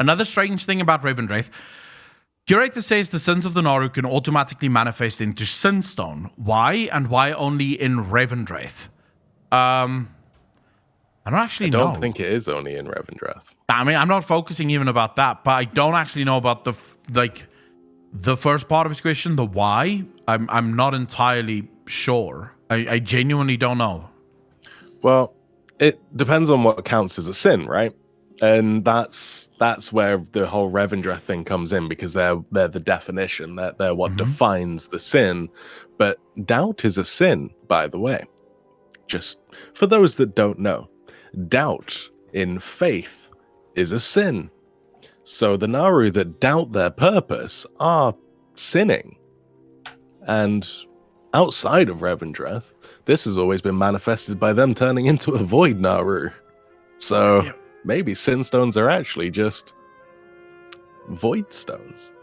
Another strange thing about Revendreth, Curator says the sins of the Naaru can automatically manifest into Sinstone. Why, and why only in Revendreth? I don't know. think it is only in Revendreth. I mean, I'm not focusing even about that, but I don't actually know about the first part of his question, the why. I'm not entirely sure. I genuinely don't know. Well, it depends on what counts as a sin, right? And that's where the whole Revendreth thing comes in, because they're the definition, they're what defines the sin. But doubt is a sin, by the way. Just for those that don't know, doubt in faith is a sin. So the Naaru that doubt their purpose are sinning. And outside of Revendreth, this has always been manifested by them turning into a void Naaru. So maybe sin stones are actually just void stones.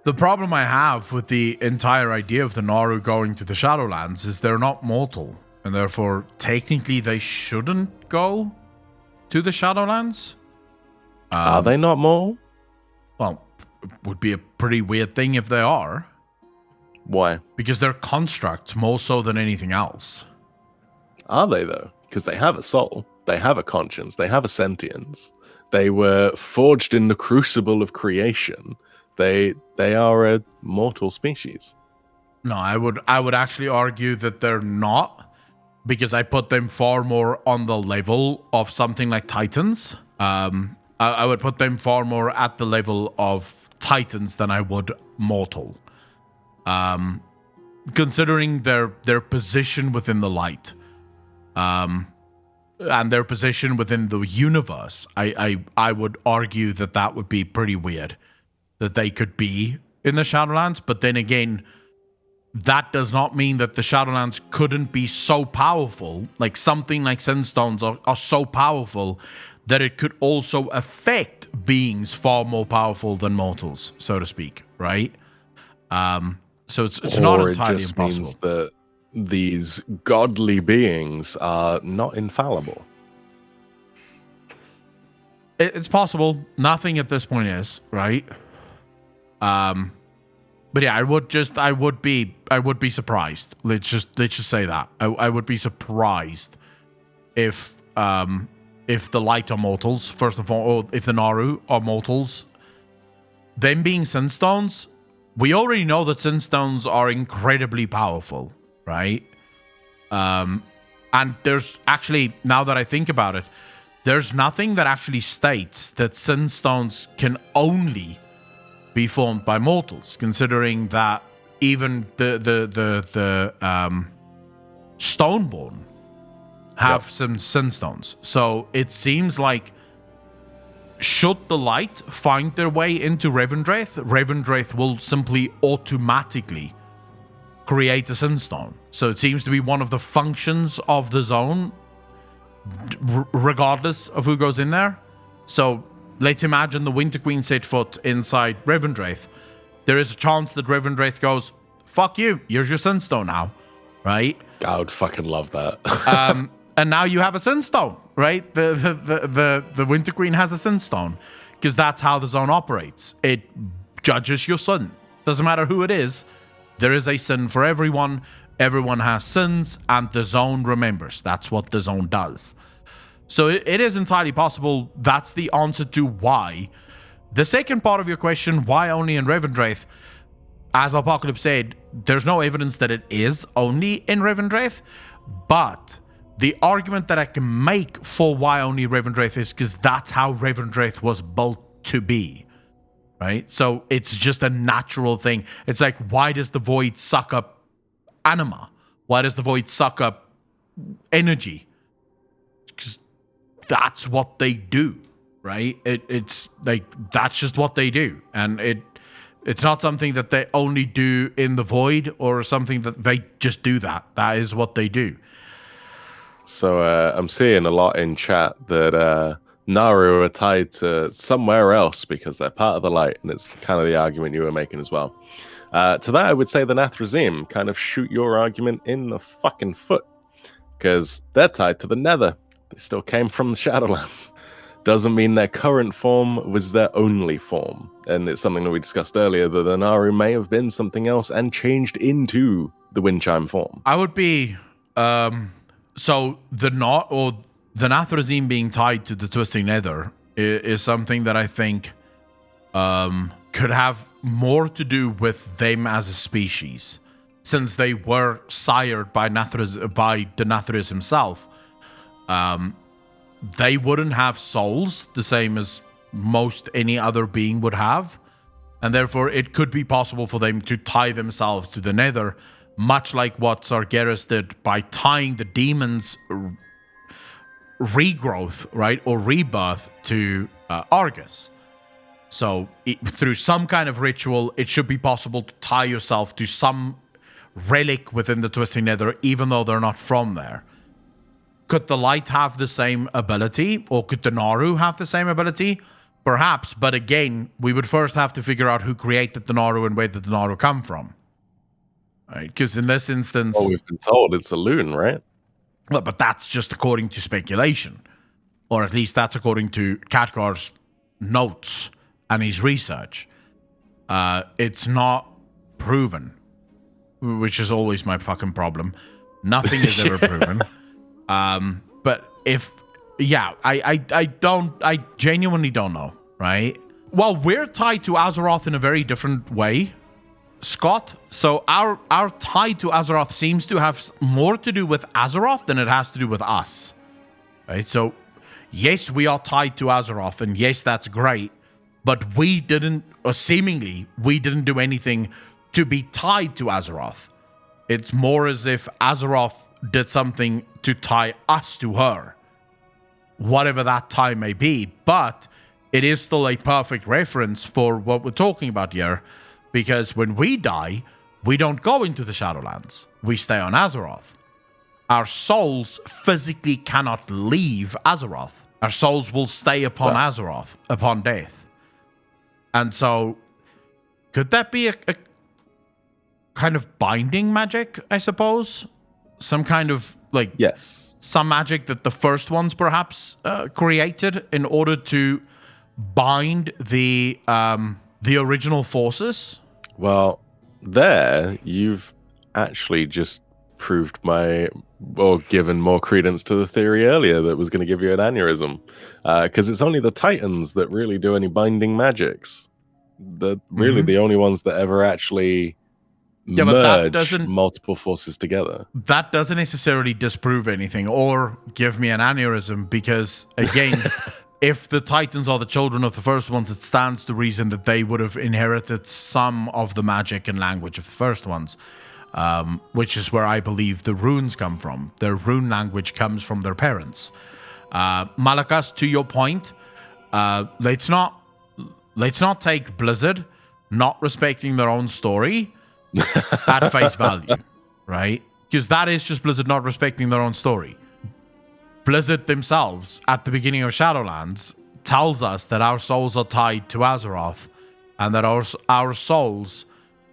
The problem I have with the entire idea of the Naaru going to the Shadowlands is they're not mortal, and therefore technically they shouldn't go to the Shadowlands. Are they not mortal? Well, it would be a pretty weird thing if they are. Why? Because they're constructs more so than anything else. Are they, though? Because they have a soul, they have a conscience, they have a sentience. They were forged in the crucible of creation. They are a mortal species. No, I would actually argue that they're not, because I put them far more on the level of something like Titans. I would put them far more at the level of Titans than I would mortal. Considering their position within the light, and their position within the universe, I would argue that would be pretty weird that they could be in the Shadowlands. But then again, that does not mean that the Shadowlands couldn't be so powerful, like something like Sinstones are so powerful that it could also affect beings far more powerful than mortals, so to speak, right? So it's not entirely just impossible. Means that these godly beings are not infallible. It's possible. Nothing at this point is, right? But yeah, I would be surprised. Let's just say that. I would be surprised if the light are mortals, first of all, or if the Naaru are mortals. Them being Sinstones, we already know that Sinstones are incredibly powerful, right? And there's actually, now that I think about it, there's nothing that actually states that Sinstones can only be formed by mortals, considering that even the Stoneborn have some Sinstones. So it seems like should the light find their way into Revendreth, Revendreth will simply automatically create a Sinstone. So it seems to be one of the functions of the zone, regardless of who goes in there. So let's imagine the Winter Queen set foot inside Revendreth. There is a chance that Revendreth goes, fuck you, here's your Sinstone now, right? I would fucking love that. And now you have a Sinstone, right? The Winter Queen has a Sinstone, because that's how the zone operates. It judges your sin. Doesn't matter who it is. There is a sin for everyone. Everyone has sins, and the zone remembers. That's what the zone does. So it is entirely possible that's the answer to why. The second part of your question, why only in Revendreth? As Apocalypse said, there's no evidence that it is only in Revendreth, but the argument that I can make for why only Revendreth is because that's how Revendreth was built to be, right? So it's just a natural thing. It's like, why does the void suck up anima? Why does the void suck up energy? Because that's what they do, right? It's like, that's just what they do. And it's not something that they only do in the void or something that they just do that. That is what they do. So I'm seeing a lot in chat that Naaru are tied to somewhere else because they're part of the light, and it's kind of the argument you were making as well. To that, I would say the Nathrezim kind of shoot your argument in the fucking foot, because they're tied to the Nether. They still came from the Shadowlands. doesn't mean their current form was their only form. And it's something that we discussed earlier, that the Naaru may have been something else and changed into the wind chime form. I would be so the Nathrezim being tied to the Twisting Nether is something that I think could have more to do with them as a species, since they were sired by the Nathrez himself. They wouldn't have souls the same as most any other being would have, and therefore it could be possible for them to tie themselves to the Nether, much like what Sargeras did by tying the demon's regrowth, right, or rebirth to Argus. So through some kind of ritual, it should be possible to tie yourself to some relic within the Twisting Nether, even though they're not from there. Could the light have the same ability, or could the Naaru have the same ability? Perhaps, but again, we would first have to figure out who created the Naaru and where did the Naaru come from. Right? Because in this instance... Well, we've been told it's a loon, right? Well, but that's just according to speculation. Or at least that's according to Khadgar's notes and his research. It's not proven, which is always my fucking problem. Nothing is ever proven. But if... Yeah, I genuinely don't know, right? Well, we're tied to Azeroth in a very different way, Scott. So our tie to Azeroth seems to have more to do with Azeroth than it has to do with us, right? So yes, we are tied to Azeroth, and yes, that's great, but we didn't, or seemingly, we didn't do anything to be tied to Azeroth. It's more as if Azeroth did something to tie us to her, whatever that tie may be, but it is still a perfect reference for what we're talking about here, because when we die, we don't go into the Shadowlands. We stay on Azeroth. Our souls physically cannot leave Azeroth. Our souls will stay upon Azeroth upon death. And so, could that be a kind of binding magic, I suppose? Some kind of, like... Yes. Some magic that the first ones perhaps created in order to bind the original forces? Well, there you've actually just proved given more credence to the theory earlier that was going to give you an aneurysm, because it's only the Titans that really do any binding magics. The only ones that ever actually merge multiple forces together. That doesn't necessarily disprove anything or give me an aneurysm, because again, if the Titans are the children of the first ones, it stands to reason that they would have inherited some of the magic and language of the first ones, which is where I believe the runes come from. Their rune language comes from their parents. Malakas, to your point, let's not take Blizzard not respecting their own story at face value, right? Because that is just Blizzard not respecting their own story. Blizzard themselves, at the beginning of Shadowlands, tells us that our souls are tied to Azeroth, and that our souls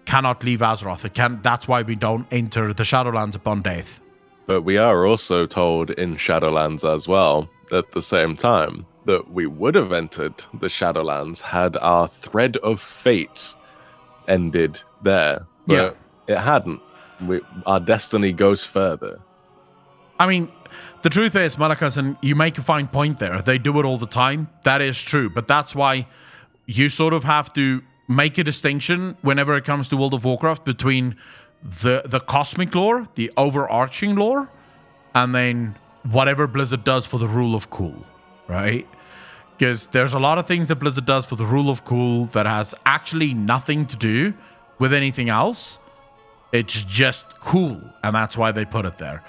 cannot leave Azeroth. That's why we don't enter the Shadowlands upon death. But we are also told in Shadowlands as well, at the same time, that we would have entered the Shadowlands had our thread of fate ended there. But it hadn't. Our destiny goes further. I mean, the truth is, Malakas, and you make a fine point there. They do it all the time. That is true. But that's why you sort of have to make a distinction whenever it comes to World of Warcraft between the cosmic lore, the overarching lore, and then whatever Blizzard does for the rule of cool, right? Because there's a lot of things that Blizzard does for the rule of cool that has actually nothing to do with anything else. It's just cool, and that's why they put it there.